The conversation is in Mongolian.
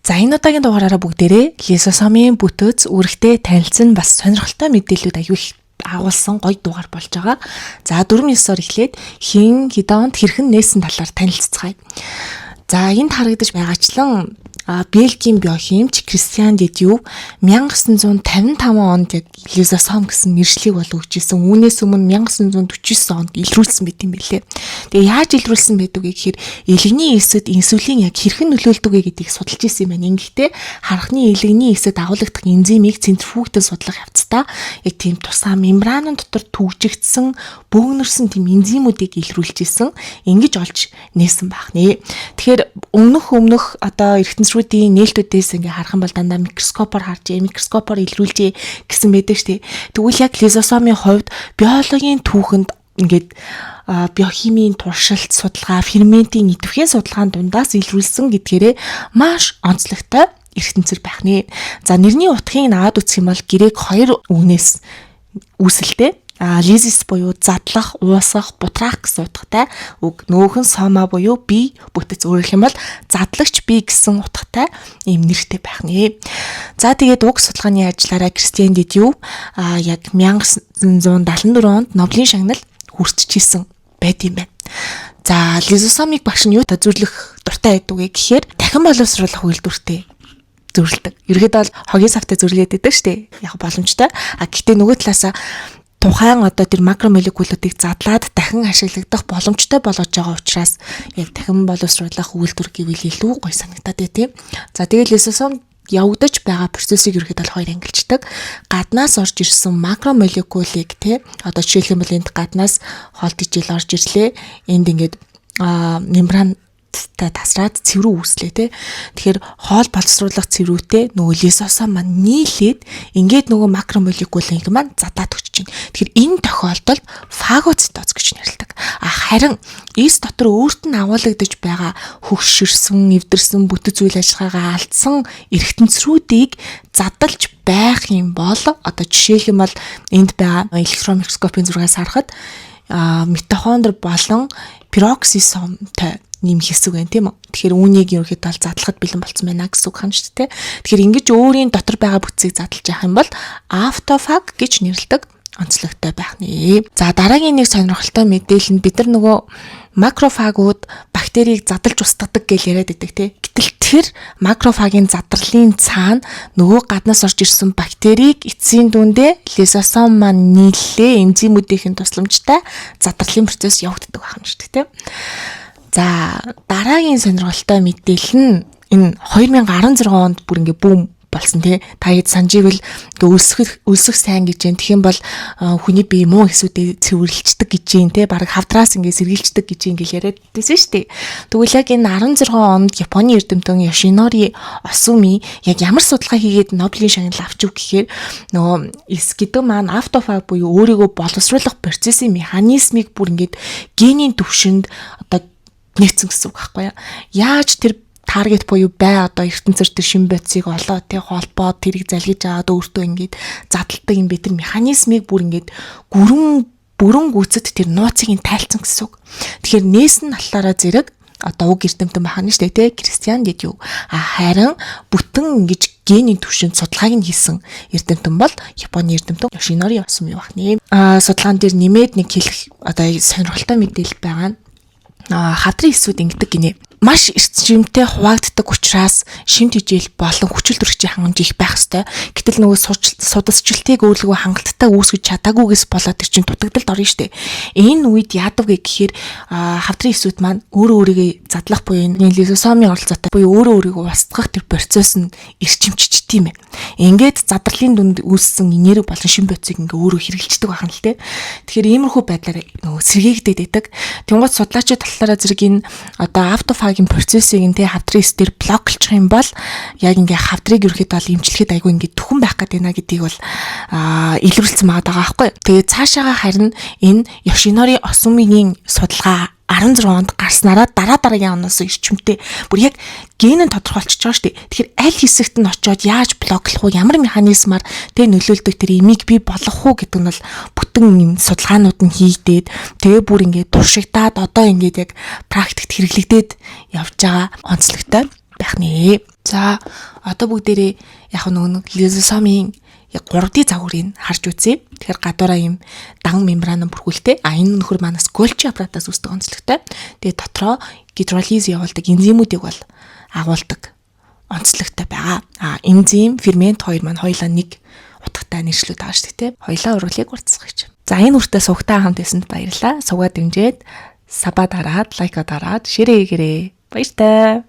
За энэ удаагийн дугаараараа бүгдээрээ лизосомын бүтэц үүрэгтэй танилцсан бас сонирхолтой мэдээлүүд аягүй их агуулсан гоё дугаар болж байгаа. За 4-9-оор эхлээд хин хэдоонд хэрхэн нээсэн талаар танилццгаая. За энд харагдаж байгаачлан Бельгийн биохимч Кристиан Дидю 1955 онд яг лизосом гэсэн нэршлиг болгож ирсэн. Үүнээс өмнө 1949 онд илрүүлсэн байт юм билээ. Тэгээ яаж илрүүлсэн байдаг вэ гэхээр элэгний эсэд инсулин яг хэрхэн нөлөөлдөг вэ гэдгийг судалж ирсэн юм байна. Ингэхдээ харахны элэгний эсэд агуулгадах энзимийг центрифугтад судлах явцдаа яг тийм тусгай мембранын дотор түгжигдсэн бөөгнөрсөн тийм энзимүүдийг илрүүлж ирсэн. Ингэж олж нээсэн байх нэ. Тэгэхээр өмнөх одоо эргэтэнцрүүдийн нээлтүүдээс ингээ харах юм бол дандаа микроскопоор харж, микроскопоор илрүүлж гэсэн байдаг шүү дээ. Тэгвэл яг лизосомын хувьд биологийн түүхэнд ингээд биохимийн туршилт судалгаа, ферментийн идэвхтэй судалгааны дундаас илрүүлсэн гэдгээрээ маш онцлогтой эргэтэнцэр байх нэ. За нэрний утгыг аваад үзэх юм бол грек 2 үгнээс үүсэлтэй. Лизис буюу задлах, уусгах, бутраах гэсэн утгатай үг. Нөөхөн сома буюу бие бүтэц, өөрөөр хэлбэл задлагч бие гэсэн утгатай ийм нэртэй байх нэ. За тэгээд уг судалгааны ажлаараа Кристиан Дидю яг 1974 онд Нобелийн шагнал хүртчихсэн байт юм байна. За лизосомыг багш нь юу зөвлөх дуртай байдаг вэ гэхээр дахин боловсруулах үйлдвэртэй зөвлөдөг. Ерөнхийдөө бол хогийн савтай зөвлөгээд байдаг шүү дээ. Яг боломжтой. Гэхдээ нөгөө талаасаа тухайн одоо тэр макромолекулуудыг задлаад дахин ашиглагдах боломжтой болгож байгаа учраас яг дахин боловсруулах үйлдвэр гэвэл илүү гоё санагдаад байт. За тэгээд лизосом явагдаж байгаа процессыг ерөөхдөө хоёр ангилждаг. Гаднаас орж ирсэн макромолекулыг одоо жишээлбэл энд гаднаас хоолт ижил орж ирлээ. Энд ингээд мембран тасраад цэврүү үүслээ Тэгэхээр хоол боловсруулах цэврүүтэй нөгөө лизосом маань нийлээд ингээд нөгөө макромолекулыг маань задаад өгч чинь. Тэгэхээр энэ тохиолдолд фагоцитоз гэж нэрлэдэг. Харин эс дотор өөрт нь агуулгадж байгаа хөгшөрсөн, эвдэрсэн бүтэц үйл ажиллагаагаа алдсан эргэтэнцрүүдийг задалж байх юм бол одоо жишээлбэл энд байгаа электрон микроскопын зургаас харахад митохондри болон пероксисомтой нэм хэсэг байна тийм үү. Тэгэхээр үүнийг ерөөхдөө задлахад бэлэн болцсон байна гэсэн үг хань шүү дээ. Тэгэхээр ингэж өөрийн дотор байгаа бүтцийг задлж явах юм бол автофаг гэж нэрлэдэг онцлогтой байх нэ. За дараагийн нэг сонирхолтой мэдээлэл нь бид нар нөгөө макрофагууд бактерийг задлж устгадаг гэж яриад байдаг тийм. Гэтэл тэр макрофагийн задралын цаана нөгөө гаднаас орж ирсэн бактерийг эцсийн дүндээ лизосом маань нийллээ энзимүүдийн тусламжтай задралын процесс явагддаг байх юм шүү дээ тийм. За дараагийн сонирхолтой мэдээлэл нь энэ 2016 онд бүр ингээ бүүм болсон тий. Та хэд санджийвэл ингээ өлсөх сайн гэж юм. Тэгэх юм бол хүний бие муу хэсүүдэд цэвэрлждэг гэж юм тий. Бараг хавдраас ингээ сэргийлждэг гэж ингээл яриад байсан шүү дээ. Тэгвэл яг энэ 16 онд Японы эрдэмтэн Йошинори Осуми яг ямар судалгаа хийгээд Нобелийн шагнал авчих гэхээр нөгөө эс гэдэг маань автофаг буюу өөрийгөө боловсруулах процессын механизмыг бүр ингээд генийн төвшөнд одоо нэгцэн гэсэн үг байхгүй юу? Яаж тэр таргет буюу бай одоо ертөнцөр тэр шин бодисыг олоо холбоод тэрийг залгиж аваад өөртөө ингээд задалдаг юм бэ тэр механизмыг бүр ингээд бүрэн гүйцэд тэр нууцыг тайлцсан гэсэн үг. Тэгэхээр нээсэн талаараа зэрэг одоо уг эрдэмтэн бахана штэ тий Кристиан Дидю. Харин бүтэн ингэж генийн түвшинд судалгааг нь хийсэн эрдэмтэн бол Японы эрдэмтэн Йошинори Осуми байх нэ. Судалгаан дээр нэмээд нэг хэлэх одоо сонирхолтой мэдээлэл байгаа нь хадрын эсүүд ингэдэг гинэ. Маш эрчимтэй хуваагддаг учраас шимт хижээл болон хүчил төрөгчийн хангамж их байх ёстой. Гэтэл нөгөө судасчлалтыг өөрлөгөө хангалттай үүсгэж чадаагүйгээс болоод тэр чинь дутагдалд орно штэ. Энэ үед яадаг вэ гэхээр хадрын эсүүд маань өөрийгөө задлах буюу лизосомын оролцоотой буюу өөрийгөө устгах тэр процесс нь эрчимччихдээ юм байна. Ингээд задралын дүнд үүссэн энерги болон шин бодисыг ингээ өөрөө хэрэгжилдэг байх нь л те. Тэгэхээр иймэрхүү байдлаар нөгөө сэргээгдээд байдаг. Тэнгууд судлаачид талаараа зэрэг энэ одоо автофагийн процессыг энэ хавдрын эс дээр блоклчих юм бол яг ингээ хавдрыг ерөөхдөө имжлэхэд айгүй ингээ түхэн байх гэдэг нэ гэдгийг бол илрүүлсэн байгаа байхгүй. Тэгээд цаашаага харин энэ Йошинори Осумигийн судалгаа 16 онд гарснараа дараагийн оноос эрчимтэй бүр яг ген нь тодорхойлчихж байгаа шүү дээ. Тэгэхээр аль хэсэгт нь очиод яаж блоклох уу, ямар механизмаар нөлөөлдөг тэр имийг бий болгох уу гэдэг нь бол бүтэн юм судалгаанууд нь хийгдээд тэгээ бүр ингээд туршигдаад одоо ингээд яг практикт хэрэглэгдээд явж байгаа онцлогтой байх нэ. За одоо бүгдээрээ яг нэг лизосомын яг 3D загварыг харж үзье. Тэгэхээр гадуураа юм дан мембран бүрхүүлтэй. Энэ нөхөр манаас Golgi аппаратаас үүсдэг онцлогтой. Тэгээд дотроо гидролиз явуулдаг энзимүүдийг бол агуулдаг онцлогтой байгаа. Энзим, фермент хоёр маань хоёулаа нэг утгатай нэршлүүд байгаа шүү дээ. Хоёулаа урвалыг уртсах гэж. За энэ үртээ сугтаа хамт байсанд баярлалаа. Сугаа дэмжиж саба дараад, лайка дараад, ширээ хийгээрэй. Баяртай.